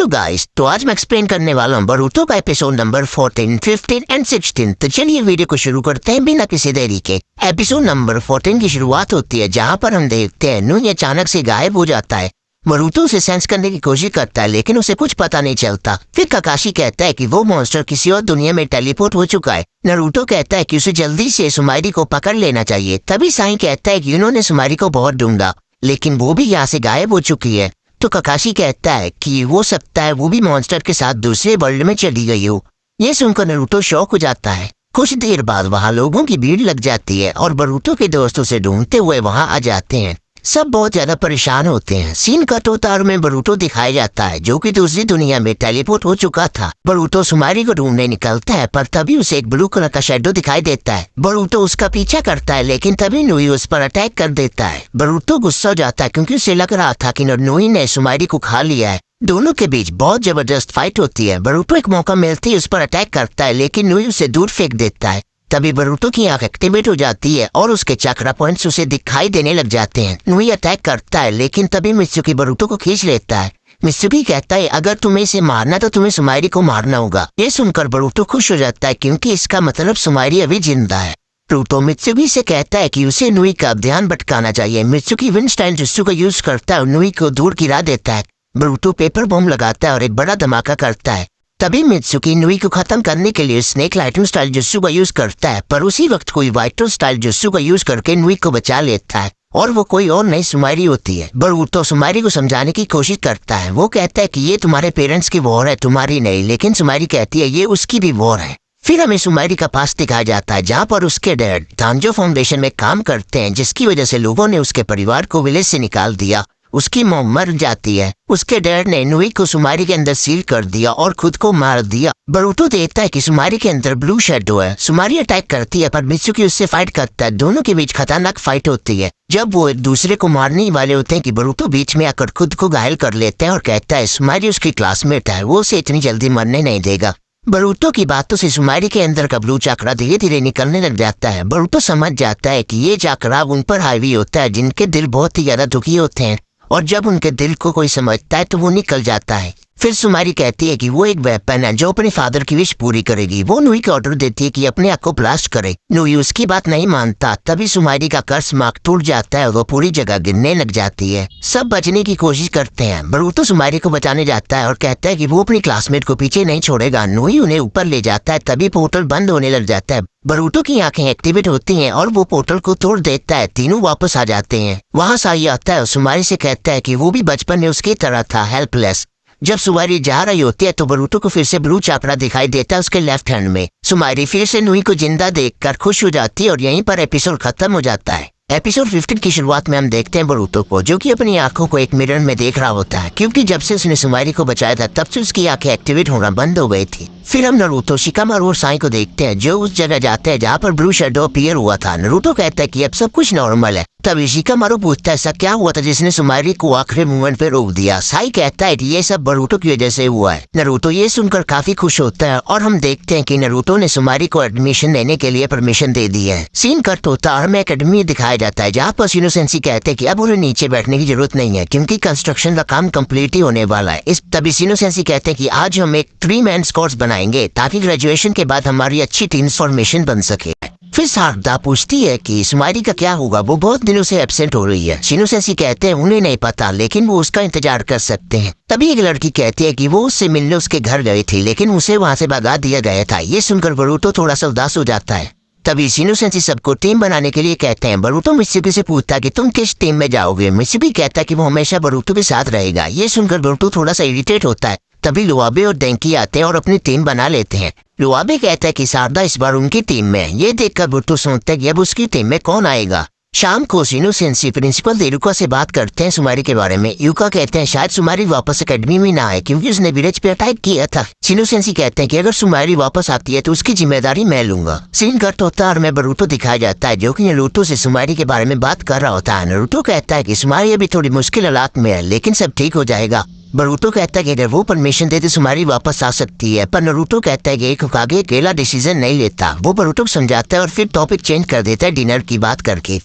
Hello guys, तो आज मैं एक्सप्लेन करने वाला हूँ बोरुतो का एपिसोड नंबर 14, 15 एंड 16। तो चलिए वीडियो को शुरू करते हैं बिना किसी देरी के। एपिसोड नंबर 14 की शुरुआत होती है जहाँ पर हम देखते हैं नुई अचानक से गायब हो जाता है। बोरुतो उसे सेंस करने की कोशिश करता है लेकिन उसे कुछ पता नहीं चलता। फिर काकाशी कहता है कि वो मॉन्स्टर किसी और दुनिया में टेलीपोर्ट हो चुका है। नारुतो कहता है कि उसे जल्दी से सुमारी को पकड़ लेना चाहिए। तभी साई कहता है कि उन्होंने सुमारी को बहुत ढूंढा लेकिन वो भी यहाँ से गायब हो चुकी है। तो काकाशी कहता है कि हो सकता है वो भी मॉन्स्टर के साथ दूसरे वर्ल्ड में चली गई हो। ये सुनकर नारुतो शॉक हो जाता है। कुछ देर बाद वहाँ लोगों की भीड़ लग जाती है और बोरुतो के दोस्तों से ढूंढते हुए वहाँ आ जाते हैं। सब बहुत ज्यादा परेशान होते हैं। सीन कट होता और में बोरुतो दिखाया जाता है जो कि दूसरी दुनिया में टेलीपोर्ट हो चुका था। बोरुतो सुमारी को ढूंढने निकलता है पर तभी उसे एक ब्लू कलर का शेडो दिखाई देता है। बोरुतो उसका पीछा करता है लेकिन तभी नुई उस पर अटैक कर देता है। बोरुतो गुस्सा हो जाता है क्योंकि उसे लग रहा था कि नुई ने सुमारी को खा लिया है। दोनों के बीच बहुत जबरदस्त फाइट होती है। बोरुतो एक मौका मिलते ही उस पर अटैक करता है लेकिन नुई उसे दूर फेंक देता है। तभी बोरुतो की आंख एक्टिवेट हो जाती है और उसके चक्रा पॉइंट्स उसे दिखाई देने लग जाते हैं। नुई अटैक करता है लेकिन तभी मित्सुकी बोरुतो को खींच लेता है। मित्सुकी कहता है अगर तुम्हें इसे मारना तो तुम्हें सुमारी को मारना होगा। ये सुनकर बोरुतो खुश हो जाता है क्योंकि इसका मतलब सुमारी अभी जिंदा है। बोरुतो मित्सुकी से कहता है कि उसे नुई का ध्यान भटकाना चाहिए। मित्सुकी विंड स्टाइल जुत्सु का यूज करता है और नुई को दूर गिरा देता है। बोरुतो पेपर बॉम्ब लगाता है और एक बड़ा धमाका करता है। तभी मित्सुकी नुई को खत्म करने के लिए स्नेक लाइटन स्टाइल जुत्सु का यूज करता है पर उसी वक्त कोई वाइटो स्टाइल जुत्सु का यूज करके नुई को बचा लेता है और वो कोई और नई सुमारी होती है। बोरुतो सुमारी को समझाने की कोशिश करता है। वो कहता है कि ये तुम्हारे पेरेंट्स की वॉर है, तुम्हारी नहीं। लेकिन सुमारी कहती है ये उसकी भी वॉर है। फिर हमें सुमारी का पास दिखाया जाता है जहाँ पर उसके डैड तांजो फाउंडेशन में काम करते हैं जिसकी वजह से लोगों ने उसके परिवार को विलेज से निकाल दिया। उसकी मॉम मर जाती है। उसके डैड ने नुई को सुमारी के अंदर सील कर दिया और खुद को मार दिया। बोरुतो देखता है कि सुमारी के अंदर ब्लू शेडो है। सुमारी अटैक करती है पर मित्सुकी उससे फाइट करता है। दोनों के बीच खतरनाक फाइट होती है। जब वो एक दूसरे को मारने वाले होते हैं कि बोरुतो बीच में आकर खुद को घायल कर लेते हैं और कहता है सुमारी उसकी क्लासमेट है, वो उसे इतनी जल्दी मरने नहीं देगा। बोरुतो की बातों से सुमारी के अंदर का ब्लू चक्रा धीरे धीरे निकलने लग जाता है। बोरुतो समझ जाता है कि ये चक्रा उन पर हावी होता है जिनके दिल बहुत ही ज्यादा दुखी होते हैं और जब उनके दिल को कोई समझता है तो वो निकल जाता है। फिर सुमारी कहती है कि वो एक वेपन है जो अपने फादर की विश पूरी करेगी। वो नुई को ऑर्डर देती है कि अपने आप को ब्लास्ट करे। नुई उसकी बात नहीं मानता। तभी सुमारी का कर्स मार्क टूट जाता है और वो पूरी जगह गिरने लग जाती है। सब बचने की कोशिश करते हैं। बोरुतो सुमारी को बचाने जाता है और कहता है कि वो अपनी क्लासमेट को पीछे नहीं छोड़ेगा। नुई उन्हें ऊपर ले जाता है। तभी पोर्टल बंद होने लग जाता है। बोरुतो की आंखें एक्टिवेट होती हैं और वो पोर्टल को तोड़ देता है। तीनों वापस आ जाते हैं। वहाँ साई आता है और सुमारी से कहता है कि वो भी बचपन में उसकी तरह था, हेल्पलेस। जब सुमारी जा रही होती है तो बोरुतो को फिर से ब्लू चक्रा दिखाई देता है उसके लेफ्ट हैंड में। सुमारी फिर से नुई को जिंदा देखकर खुश हो जाती है और यहीं पर एपिसोड खत्म हो जाता है। एपिसोड 15 की शुरुआत में हम देखते हैं बोरुतो को जो कि अपनी आंखों को एक मिरर में देख रहा होता है क्योंकि जब से उसने सुमारी को बचाया था तब से उसकी आंखें एक्टिवेट होना बंद हो गई थी। फिर हम नारुतो, शिकामारू और साई को देखते हैं जो उस जगह जाते हैं जहाँ पर ब्लू शेडो अपीयर हुआ था। नारुतो कहता है कि अब सब कुछ नॉर्मल है। तभी शिकामारू पूछता है ऐसा क्या हुआ था जिसने सुमारी को आखिरी मूवमेंट पे रोक दिया। साई कहता है कि ये सब बोरुतो की वजह से हुआ है। नारुतो ये सुनकर काफी खुश होता है और हम देखते हैं कि नारुतो ने सुमारी को एडमिशन लेने के लिए परमिशन दे दी है। सीन कट होता है और हमें एकेडमी दिखाया जाता है जहाँ पर शिनो सेंसी कहते हैं कि अब उन्हें नीचे बैठने की जरूरत नहीं है क्योंकि कंस्ट्रक्शन का काम कम्प्लीट ही होने वाला है। इस तभी शिनो सेंसी कहते हैं कि आज हम एक 3 मैन स्क्वाड्स बनाएंगे ताकि ग्रेजुएशन के बाद हमारी अच्छी टीम फॉर्मेशन बन सके। फिर शारदा पूछती है कि सुमारी का क्या होगा, वो बहुत दिनों से एब्सेंट हो रही है। शिनो सेंसी कहते हैं उन्हें नहीं पता लेकिन वो उसका इंतजार कर सकते हैं। तभी एक लड़की कहती है कि वो उससे मिलने उसके घर गई थी लेकिन उसे वहाँ से भगा दिया गया था। ये सुनकर बोरुतो थोड़ा सा उदास हो जाता है। तभी शिनो सेंसी सबको टीम बनाने के लिए कहते हैं। बोरुतो मित्सुकी से पूछता है कि तुम किस टीम में जाओगे। मित्सुकी कहता है कि वो हमेशा बोरुतो के साथ रहेगा। ये सुनकर बोरुतो थोड़ा सा इरिटेट होता है। तभी लुआबे और डेंकी आते हैं और अपनी टीम बना लेते हैं। लुआबे कहता है कि शारदा इस बार उनकी टीम में है। ये देखकर बोरुतो सोचता है कि अब उसकी टीम में कौन आएगा। शाम को शिनो सेंसी प्रिंसिपल युका से बात करते हैं सुमारी के बारे में। युका कहते हैं शायद सुमारी वापस एकेडमी में ना आए क्योंकि उसने विलेज पे अटैक किया था। शिनो सेंसी कहते हैं कि अगर सुमारी वापस आती है तो उसकी जिम्मेदारी मैं लूंगा। सीन कट होता है और मैं बोरुतो दिखाया जाता है जो कि नारुतो से सुमारी के बारे में बात कर रहा होता है। नारुतो कहता है कि सुमारी अभी थोड़ी मुश्किल हालात में है लेकिन सब ठीक हो जाएगा। बोरुतो कहता है कि अगर वो परमिशन दे तो सुमारी वापस आ सकती है पर नारुतो कहता है कि एक होकागे अकेला डिसीजन नहीं लेता। वो बोरुतो को समझाता है और फिर टॉपिक चेंज कर देता है डिनर की बात करके।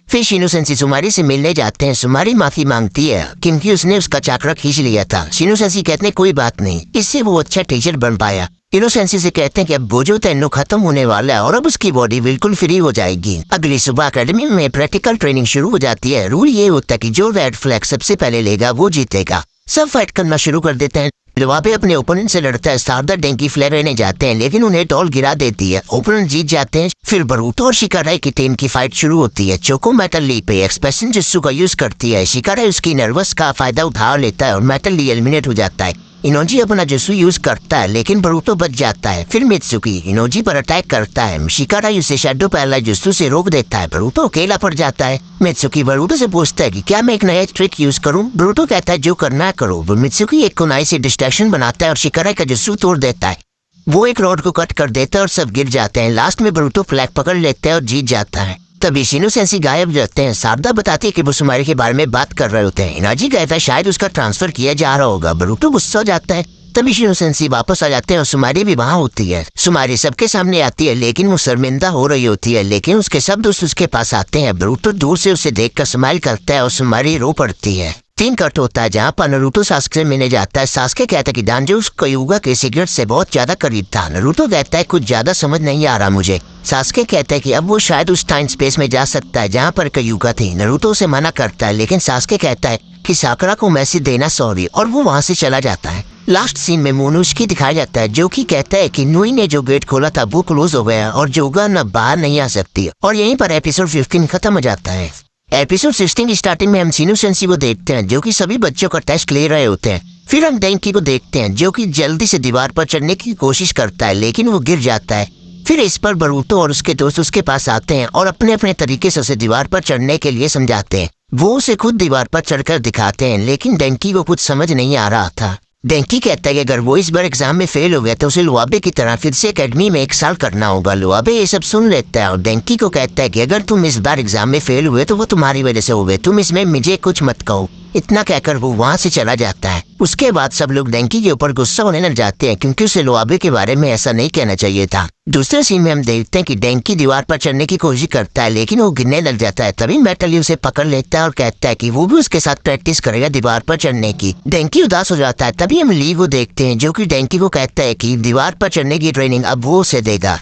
फिर शिनो सेंसी सुमारी से मिलने जाते हैं। सुमारी माफी मांगती है क्योंकि उसने उसका चाकरा खींच लिया था। शिनो सेंसी कहते हैं कोई बात नहीं, इससे वो अच्छा टीचर बन पाया। शिनो सेंसी से कहते हैं कि अब बोझो तेनो खत्म होने वाला है और अब उसकी बॉडी बिल्कुल फ्री हो जाएगी। अगली सुबह अकेडमी में प्रैक्टिकल ट्रेनिंग शुरू हो जाती है। रूल ये होता है कि जो रेड फ्लैग सबसे पहले लेगा वो जीतेगा। सब फाइट करना शुरू कर देते हैं। लुआबे अपने ओपोनेंट से लड़ता है। सारदा डेंकी फ्लेयर रहने जाते हैं लेकिन उन्हें टॉल गिरा देती है। ओपोनेंट जीत जाते हैं। फिर बरूटो और शिकाराई की टीम की फाइट शुरू होती है। चोको मेटल ली पे एक्सप्रेशन जिस्सू का यूज करती है। शिकाराई उसकी नर्वस का फायदा उठा लेता है और मेटल ली एलिमिनेट हो जाता है। इनोजी अपना जिस्सू यूज करता है लेकिन बरूटो बच जाता है। फिर मित्सुकी इनोजी पर अटैक करता है। शिकाराई उसे शैडो पैरालाइज जिस्सू से रोक देता है। बरूटो अकेला पड़ जाता है। मित्सुकी बरूटो से पूछता है कि क्या मैं एक नया ट्रिक यूज करूं। बरूटो कहता है जो करना करो। मित्सुकी एक कुनाई से डिस्ट्रैक्शन बनाता है और शिकाराई का जिस्सू तोड़ देता है। वो एक रॉड को कट कर देता है और सब गिर जाते हैं। लास्ट में बरूटो फ्लैग पकड़ लेता है और जीत जाता है। तभी शिनो सेंसी गायब जाते हैं। सारदा बताती है कि वो सुमारी के बारे में बात कर रहे होते हैं। इनाजी कहता है शायद उसका ट्रांसफर किया जा रहा होगा। बरूटो गुस्सा हो जाता है। तभी शिनो सेंसी वापस आ जाते हैं और सुमारी भी वहाँ होती है। सुमारी सबके सामने आती है लेकिन वो शर्मिंदा हो रही होती है। लेकिन उसके सब दोस्त उसके पास आते हैं। बरूटो दूर से उसे देखकर स्माइल करता है और सुमारी रो पड़ती है। तीन कट होता है जहाँ पर नारुतो सास्के से मिलने जाता है। सास्के कहता है कि डांजो उसको युगा के सिगरेट से बहुत ज्यादा करीब था। नारुतो कहता है कुछ ज्यादा समझ नहीं आ रहा मुझे। सास्के कहता है कि अब वो शायद उस टाइम स्पेस में जा सकता है जहाँ पर कयूगा थी। नारुतो उसे मना करता है लेकिन सास्के कहता है कि साकुरा को मैसेज देना सॉरी और वो वहाँ से चला जाता है। लास्ट सीन में मोनुष्की दिखाया जाता है जो कि कहता है कि नुई ने जो गेट खोला था वो क्लोज हो गया और जोगा न बाहर नहीं आ सकती। और यहीं पर एपिसोड 15 खत्म हो जाता है। एपिसोड 16 की स्टार्टिंग में हम शिनो सेंसी को देखते हैं जो कि सभी बच्चों का टेस्ट ले रहे होते हैं। फिर हम डेंकी को देखते हैं जो कि जल्दी से दीवार पर चढ़ने की कोशिश करता है लेकिन वो गिर जाता है। फिर इस पर बरूटो और उसके दोस्त उसके पास आते हैं और अपने अपने तरीके से उसे दीवार पर चढ़ने के लिए समझाते हैं। वो उसे खुद दीवार पर चढ़कर दिखाते हैं लेकिन डेंकी को कुछ समझ नहीं आ रहा था। डेंकी कहता है कि अगर वो इस बार एग्जाम में फेल हो गया तो उसे लुआबे की तरह फिर से एकेडमी में 1 साल करना होगा। लुआबे ये सब सुन लेता है और डेंकी को कहता है कि अगर तुम इस बार एग्जाम में फेल हुए तो वो तुम्हारी वजह से हुए, तुम इसमें मुझे कुछ मत कहो। इतना कहकर वो वहाँ से चला जाता है। उसके बाद सब लोग डेंकी के ऊपर गुस्सा होने लग जाते हैं क्योंकि उसे लुआबे के बारे में ऐसा नहीं कहना चाहिए था। दूसरे सीन में हम देखते हैं कि डेंकी दीवार पर चढ़ने की कोशिश करता है लेकिन वो गिरने लग जाता है। तभी मेटली उसे पकड़ लेता है और कहता है कि वो भी उसके साथ प्रैक्टिस करेगा दीवार पर चढ़ने की। डेंकी उदास हो जाता है। तभी हम ली को देखते हैं जो कि डेंकी को कहता है कि दीवार पर चढ़ने की ट्रेनिंग अब वो उसे देगा।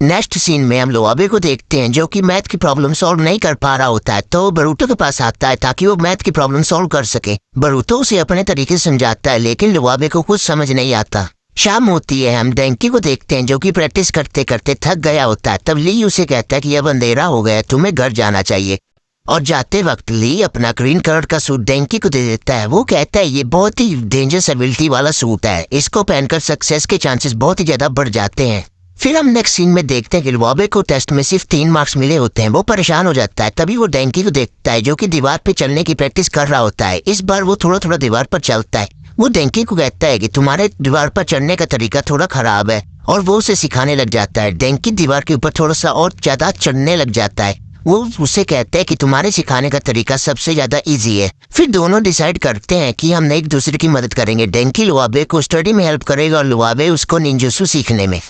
नेक्स्ट सीन में हम लुआबे को देखते हैं जो कि मैथ की प्रॉब्लम सॉल्व नहीं कर पा रहा होता है तो बरूटो के पास आता है ताकि वो मैथ की प्रॉब्लम सॉल्व कर सके। बरूटो उसे अपने तरीके से समझाता है लेकिन लुआबे को कुछ समझ नहीं आता। शाम होती है। हम डेंकी को देखते हैं जो कि प्रैक्टिस करते करते थक गया होता है। तब ली उसे कहता है कि अब अंधेरा हो गया, तुम्हें घर जाना चाहिए। और जाते वक्त ली अपना ग्रीन कलर का सूट डेंकी को दे देता है। वो कहता है ये बहुत ही डेंजरस एबिलिटी वाला सूट है, इसको पहनकर सक्सेस के चांसेस बहुत ही ज्यादा बढ़ जाते हैं। फिर हम नेक्स्ट सीन में देखते हैं कि लुआबे को टेस्ट में सिर्फ 3 मार्क्स मिले होते हैं। वो परेशान हो जाता है। तभी वो डेंकी को देखता है जो कि दीवार पे चलने की प्रैक्टिस कर रहा होता है। इस बार वो थोड़ा थोड़ा दीवार पर चलता है। वो डेंकी को कहता है कि तुम्हारे दीवार पर चढ़ने का तरीका थोड़ा खराब है और वो उसे सिखाने लग जाता है। डेंकी दीवार के ऊपर थोड़ा सा और ज्यादा चढ़ने लग जाता है। वो उसे कहते हैं कि तुम्हारे सिखाने का तरीका सबसे ज्यादा इजी है। फिर दोनों डिसाइड करते हैं कि हम एक दूसरे की मदद करेंगे। डेंकी लुआबे को स्टडी में हेल्प करेगा और लुआबे उसको निंजुत्सु सीखने में।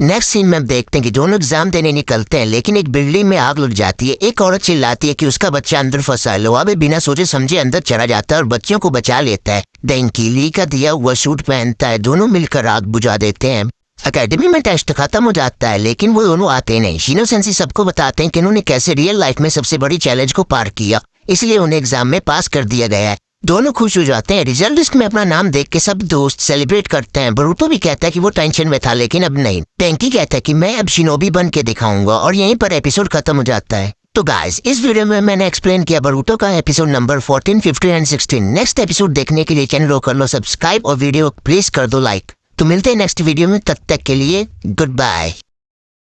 नेक्स्ट सीन में हम देखते हैं कि दोनों एग्जाम देने निकलते हैं लेकिन एक बिल्डिंग में आग लग जाती है। एक औरत चिल्लाती है कि उसका बच्चा अंदर फंसा है। लुआबे बिना सोचे समझे अंदर चला जाता है और बच्चों को बचा लेता है। डेंकी ली का दिया हुआ सूट पहनता है। दोनों मिलकर आग बुझा देते हैं। एकेडमी में टेस्ट खत्म हो जाता है लेकिन वो दोनों आते नहीं। शिनो सेंसी सबको बताते हैं कि उन्होंने कैसे रियल लाइफ में सबसे बड़ी चैलेंज को पार किया, इसलिए उन्हें एग्जाम में पास कर दिया गया है। दोनों खुश हो जाते हैं। रिजल्ट लिस्ट में अपना नाम देख के सब दोस्त सेलिब्रेट करते हैं। बरूटो भी कहता है कि वो टेंशन में था लेकिन अब नहीं। डेंकी कहता है कि मैं अब शिनोबी बन के दिखाऊंगा और यहीं पर एपिसोड खत्म हो जाता है। तो गाइस इस वीडियो में मैंने एक्सप्लेन किया बरूटो का episode number 14, 15 and 16। Next episode देखने के लिए चैनल को कर लो सब्सक्राइब और वीडियो प्लीज कर दो लाइक। तो मिलते हैं नेक्स्ट वीडियो में, तब तक के लिए गुड बाय।